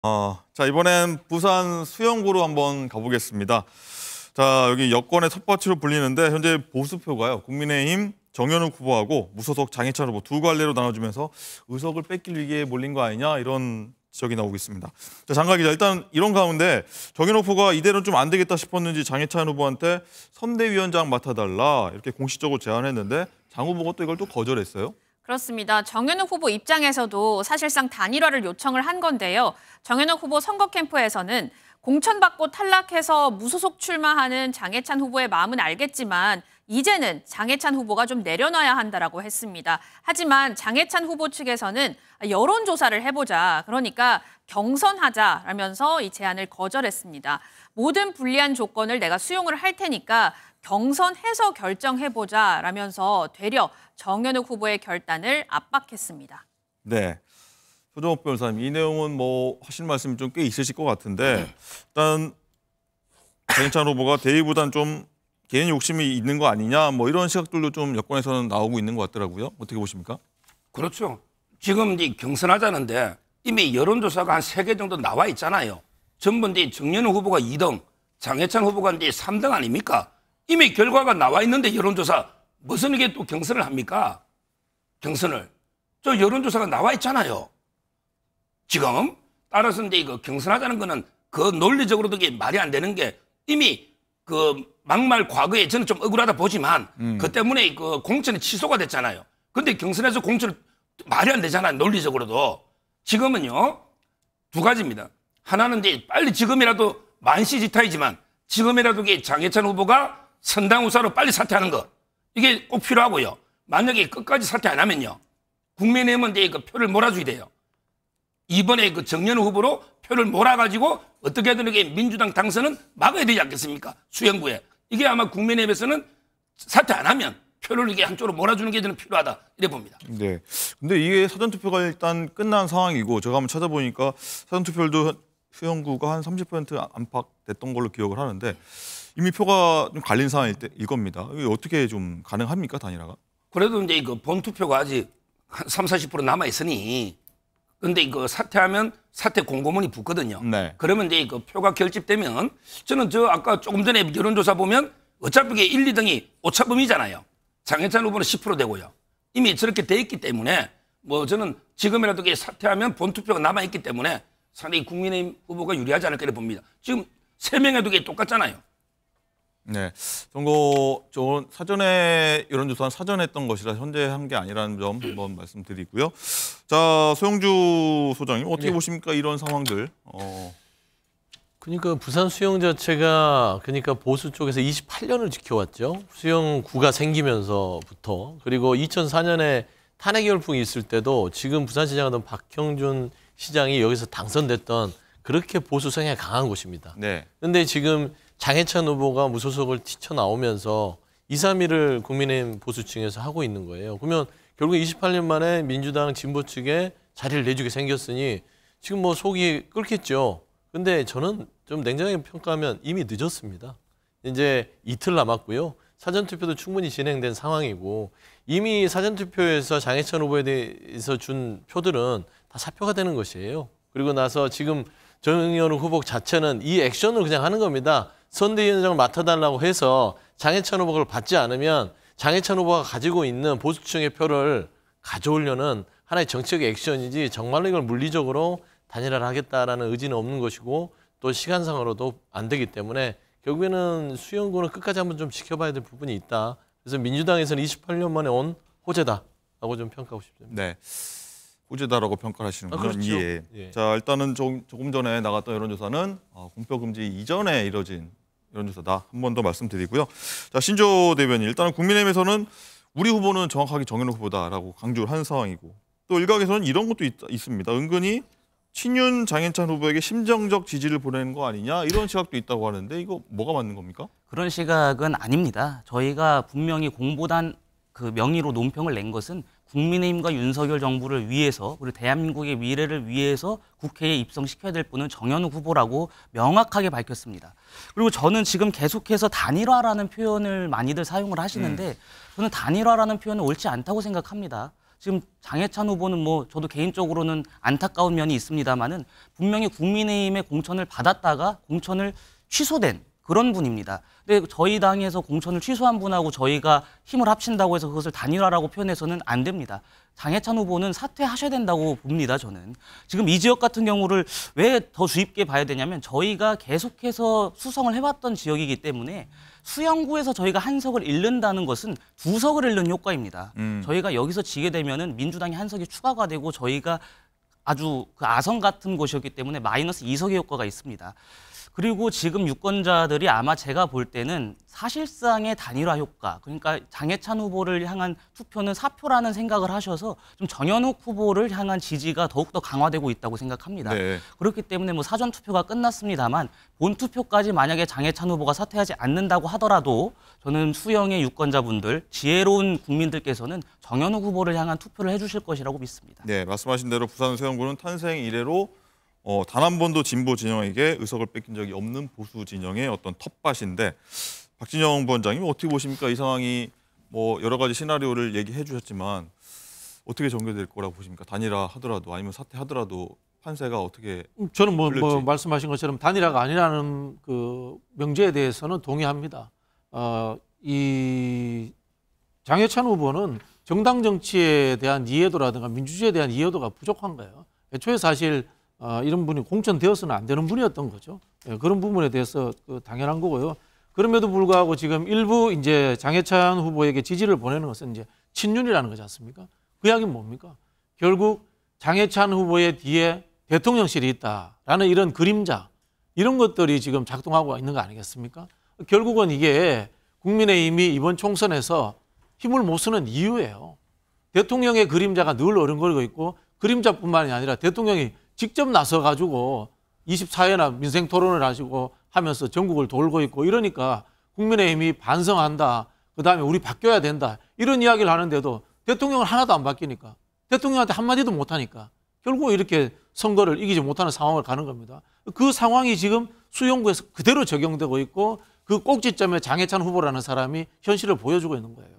자, 이번엔 부산 수영구로 한번 가보겠습니다. 자, 여기 여권의 텃밭으로 불리는데 현재 보수표가요. 국민의힘 정현욱 후보하고 무소속 장해찬 후보 두 갈래로 나눠주면서 의석을 뺏길 위기에 몰린 거 아니냐 이런 지적이 나오고 있습니다. 자, 장가 기자, 일단 이런 가운데 정현욱 후보가 이대로는 좀 안 되겠다 싶었는지 장해찬 후보한테 선대위원장 맡아달라 이렇게 공식적으로 제안했는데 장 후보가 또 이걸 또 거절했어요. 그렇습니다. 정현욱 후보 입장에서도 사실상 단일화를 요청을 한 건데요. 정현욱 후보 선거 캠프에서는 공천받고 탈락해서 무소속 출마하는 장해찬 후보의 마음은 알겠지만 이제는 장해찬 후보가 좀 내려놔야 한다라고 했습니다. 하지만 장해찬 후보 측에서는 여론조사를 해보자, 그러니까 경선하자라면서 이 제안을 거절했습니다. 모든 불리한 조건을 내가 수용을 할 테니까 경선해서 결정해보자라면서 되려 정현욱 후보의 결단을 압박했습니다. 네, 소정욱 변호사님, 이 내용은 뭐 하실 말씀이 좀 꽤 있으실 것 같은데 일단 장해찬 후보가 대의보단 좀 개인 욕심이 있는 거 아니냐 뭐 이런 시각들도 좀 여권에서는 나오고 있는 것 같더라고요. 어떻게 보십니까? 그렇죠. 지금 이제 경선하자는데 이미 여론조사가 한 3개 정도 나와 있잖아요. 전부 이제 정현욱 후보가 2등, 장해찬 후보가 이제 3등 아닙니까? 이미 결과가 나와 있는데 여론조사 무슨 이게 또 경선을 합니까? 경선을. 저 여론조사가 나와 있잖아요. 지금 따라서 이제 이거 경선하자는 거는 그 논리적으로도 이게 말이 안 되는 게 이미 그 막말 과거에 저는 좀 억울하다 보지만 그 때문에 그 공천이 취소가 됐잖아요. 근데 경선에서 공천 말이 안 되잖아요. 논리적으로도. 지금은요, 두 가지입니다. 하나는 이제 빨리 지금이라도 만시지탄이지만 지금이라도 장해찬 후보가 선당우사로 빨리 사퇴하는 거. 이게 꼭 필요하고요. 만약에 끝까지 사퇴 안 하면요, 국민의힘은 이제 그 표를 몰아줘야 돼요. 이번에 그 정현욱 후보로 표를 몰아가지고 어떻게든 이게 민주당 당선은 막아야 되지 않겠습니까? 수영구에. 이게 아마 국민의힘에서는 사퇴 안 하면 표를 이게 한쪽으로 몰아주는 게 저는 필요하다 이래 봅니다. 네. 근데 이게 사전투표가 일단 끝난 상황이고 제가 한번 찾아보니까 사전투표율도 수영구가 한 30% 안팎됐던 걸로 기억을 하는데 이미 표가 좀 갈린 상황일 겁니다. 이게 어떻게 좀 가능합니까, 단일화가? 그래도 이제 그 본투표가 아직 한 30~40% 남아 있으니 근데 이거 사퇴하면 사퇴 공고문이 붙거든요. 네. 그러면 이제 그 표가 결집되면 저는 저 아까 조금 전에 여론조사 보면 어차피 이게 1, 2등이 오차범위잖아요. 장해찬 후보는 10% 되고요. 이미 저렇게 돼 있기 때문에 뭐 저는 지금이라도 이게 사퇴하면 본투표가 남아 있기 때문에 상당히 국민의힘 후보가 유리하지 않을까 봅니다. 지금 3명에도 이게 똑같잖아요. 네, 선거 사전에 여론조사는 사전에 했던 것이라 현재 한 게 아니라는 점 한번 말씀드리고요. 자, 소영주 소장님 어떻게 보십니까, 이런 상황들? 그러니까 부산 수영 자체가 그러니까 보수 쪽에서 28년을 지켜왔죠. 수영구가 생기면서부터. 그리고 2004년에 탄핵 열풍이 있을 때도 지금 부산시장하던 박형준 시장이 여기서 당선됐던 그렇게 보수 성향이 강한 곳입니다. 네. 근데 지금 장해찬 후보가 무소속을 튀쳐나오면서 2, 3위를 국민의힘 보수층에서 하고 있는 거예요. 그러면 결국 28년 만에 민주당 진보 측에 자리를 내주게 생겼으니 지금 뭐 속이 끓겠죠. 근데 저는 좀 냉정하게 평가하면 이미 늦었습니다. 이제 이틀 남았고요. 사전투표도 충분히 진행된 상황이고 이미 사전투표에서 장해찬 후보에 대해서 준 표들은 다 사표가 되는 것이에요. 그리고 나서 지금 정현욱 후보 자체는 이 액션을 그냥 하는 겁니다. 선대위원장을 맡아달라고 해서 장해찬 후보를 받지 않으면 장해찬 후보가 가지고 있는 보수층의 표를 가져오려는 하나의 정치적 액션이지 정말로 이걸 물리적으로 단일화를 하겠다라는 의지는 없는 것이고 또 시간상으로도 안 되기 때문에 결국에는 수영구는 끝까지 한번 좀 지켜봐야 될 부분이 있다. 그래서 민주당에서는 28년 만에 온 호재다라고 좀 평가하고 싶습니다. 네. 호재다라고 평가를 하시는군요. 그렇죠. 예. 예. 자, 일단은 조금 전에 나갔던 여론조사는 공표금지 이전에 이뤄진 여론조사다. 한 번 더 말씀드리고요. 자, 신조 대변인, 일단은 국민의힘에서는 우리 후보는 정확하게 정현욱 후보다라고 강조를 한 상황이고 또 일각에서는 이런 것도 있습니다. 은근히 친윤 장해찬 후보에게 심정적 지지를 보내는 거 아니냐 이런 시각도 있다고 하는데 이거 뭐가 맞는 겁니까? 그런 시각은 아닙니다. 저희가 분명히 공보단 그 명의로 논평을 낸 것은 국민의힘과 윤석열 정부를 위해서 그리고 대한민국의 미래를 위해서 국회에 입성시켜야 될 분은 정현욱 후보라고 명확하게 밝혔습니다. 그리고 저는 지금 계속해서 단일화라는 표현을 많이들 사용을 하시는데 저는 단일화라는 표현은 옳지 않다고 생각합니다. 지금 장해찬 후보는 뭐 저도 개인적으로는 안타까운 면이 있습니다만은 분명히 국민의힘의 공천을 받았다가 공천을 취소된 그런 분입니다. 근데 저희 당에서 공천을 취소한 분하고 저희가 힘을 합친다고 해서 그것을 단일화라고 표현해서는 안 됩니다. 장해찬 후보는 사퇴하셔야 된다고 봅니다, 저는. 지금 이 지역 같은 경우를 왜 더 주의 깊게 봐야 되냐면 저희가 계속해서 수성을 해왔던 지역이기 때문에 수영구에서 저희가 한 석을 잃는다는 것은 두 석을 잃는 효과입니다. 저희가 여기서 지게 되면은 민주당이 한 석이 추가가 되고 저희가 아주 그 아성 같은 곳이었기 때문에 마이너스 2석의 효과가 있습니다. 그리고 지금 유권자들이 아마 제가 볼 때는 사실상의 단일화 효과, 그러니까 장해찬 후보를 향한 투표는 사표라는 생각을 하셔서 좀 정연욱 후보를 향한 지지가 더욱더 강화되고 있다고 생각합니다. 네. 그렇기 때문에 뭐 사전 투표가 끝났습니다만 본 투표까지 만약에 장해찬 후보가 사퇴하지 않는다고 하더라도 저는 수영의 유권자분들, 지혜로운 국민들께서는 정연욱 후보를 향한 투표를 해주실 것이라고 믿습니다. 네, 말씀하신 대로 부산 수영구는 탄생 이래로 단 한 번도 진보 진영에게 의석을 뺏긴 적이 없는 보수 진영의 어떤 텃밭인데 박진영 부원장님 어떻게 보십니까? 이 상황이 뭐 여러 가지 시나리오를 얘기해 주셨지만 어떻게 전개될 거라고 보십니까? 단일화 하더라도 아니면 사퇴하더라도 판세가 어떻게 저는 뭐 풀릴지. 말씀하신 것처럼 단일화가 아니라는 그 명제에 대해서는 동의합니다. 이 장해찬 후보는 정당 정치에 대한 이해도라든가 민주주의에 대한 이해도가 부족한 거예요. 애초에 사실 이런 분이 공천되어서는 안 되는 분이었던 거죠. 예, 그런 부분에 대해서 당연한 거고요. 그럼에도 불구하고 지금 일부 이제 장해찬 후보에게 지지를 보내는 것은 이제 친윤이라는 거지 않습니까? 그 이야기는 뭡니까? 결국 장해찬 후보의 뒤에 대통령실이 있다라는 이런 그림자, 이런 것들이 지금 작동하고 있는 거 아니겠습니까? 결국은 이게 국민의힘이 이번 총선에서 힘을 못 쓰는 이유예요. 대통령의 그림자가 늘 어른거리고 있고 그림자뿐만이 아니라 대통령이 직접 나서가지고 24회나 민생 토론을 하시고 하면서 전국을 돌고 있고 이러니까 국민의힘이 반성한다. 그다음에 우리 바뀌어야 된다. 이런 이야기를 하는데도 대통령은 하나도 안 바뀌니까 대통령한테 한마디도 못하니까 결국 이렇게 선거를 이기지 못하는 상황을 가는 겁니다. 그 상황이 지금 수용구에서 그대로 적용되고 있고 그 꼭지점에 장해찬 후보라는 사람이 현실을 보여주고 있는 거예요.